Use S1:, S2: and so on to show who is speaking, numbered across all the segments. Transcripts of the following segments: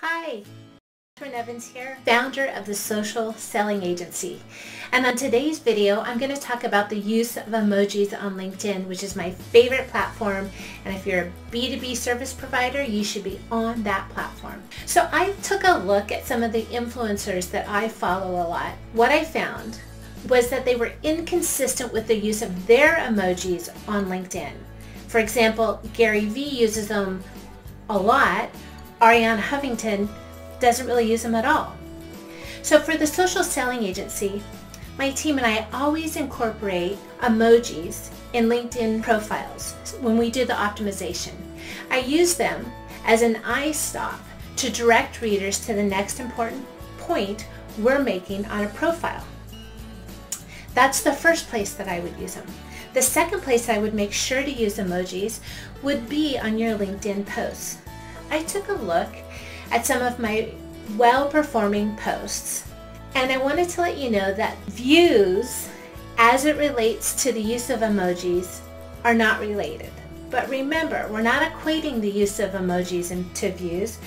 S1: Hi, Kathryn here, founder of the Social Selling Agency. And on today's video, I'm going to talk about the use of emojis on LinkedIn, which is my favorite platform. And if you're a B2B service provider, you should be on that platform. So I took a look at some of the influencers that I follow a lot. What I found was that they were inconsistent with the use of their emojis on LinkedIn. For example, Gary Vee uses them a lot. Arianna Huffington doesn't really use them at all. So for the Social Selling Agency, my team and I always incorporate emojis in LinkedIn profiles when we do the optimization. I use them as an eye stop to direct readers to the next important point we're making on a profile. That's the first place that I would use them. The second place I would make sure to use emojis would be on your LinkedIn posts. I took a look at some of my well-performing posts, and I wanted to let you know that views, as it relates to the use of emojis, are not related. But remember, we're not equating the use of emojis to views.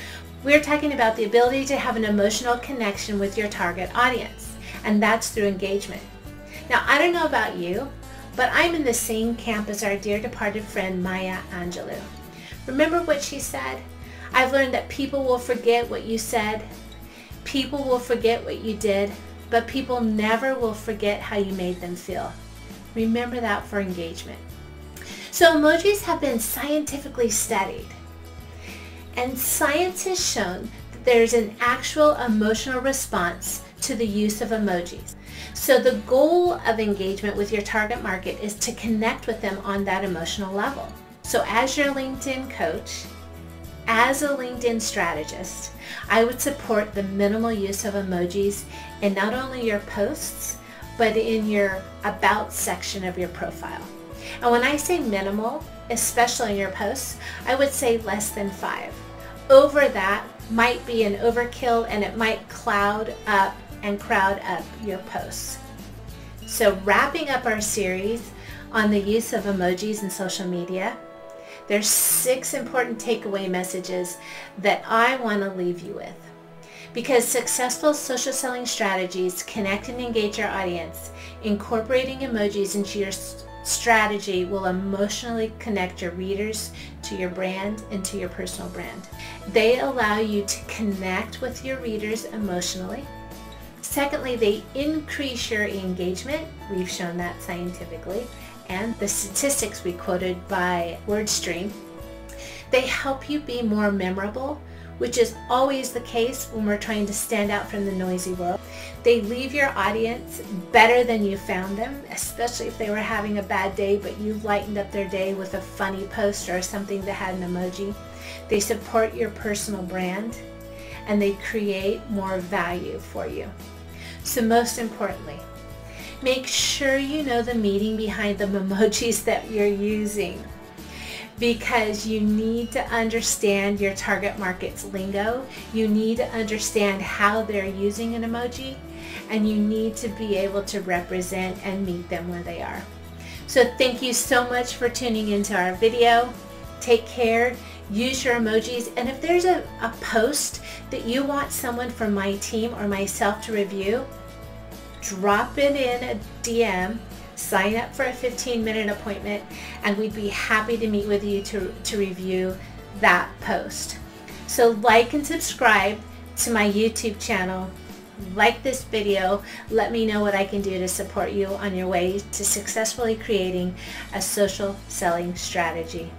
S1: We're talking about the ability to have an emotional connection with your target audience, and that's through engagement. Now, I don't know about you, but I'm in the same camp as our dear departed friend Maya Angelou. Remember what she said? I've learned that people will forget what you said, people will forget what you did, but people never will forget how you made them feel. Remember that for engagement. So emojis have been scientifically studied, and science has shown that there's an actual emotional response to the use of emojis. So the goal of engagement with your target market is to connect with them on that emotional level. So as your LinkedIn coach, as a LinkedIn strategist, I would support the minimal use of emojis in not only your posts, but in your About section of your profile. And when I say minimal, especially in your posts, I would say less than 5. Over that might be an overkill, and it might cloud up and crowd up your posts. So wrapping up our series on the use of emojis in social media, there's 6 important takeaway messages that I want to leave you with. Because successful social selling strategies connect and engage your audience, incorporating emojis into your strategy will emotionally connect your readers to your brand and to your personal brand. They allow you to connect with your readers emotionally. Secondly, they increase your engagement. We've shown that scientifically. And the statistics we quoted by WordStream, they help you be more memorable, which is always the case when we're trying to stand out from the noisy world. They leave your audience better than you found them, especially if they were having a bad day, but you lightened up their day with a funny post or something that had an emoji. They support your personal brand, and they create more value for you. So most importantly, make sure you know the meaning behind the emojis that you're using, because you need to understand your target market's lingo. You need to understand how they're using an emoji, and you need to be able to represent and meet them where they are. So thank you so much for tuning into our video. Take care, use your emojis, and if there's a post that you want someone from my team or myself to review, drop it in a DM, sign up for a 15-minute appointment, and we'd be happy to meet with you to review that post. So like and subscribe to my YouTube channel, like this video, let me know what I can do to support you on your way to successfully creating a social selling strategy.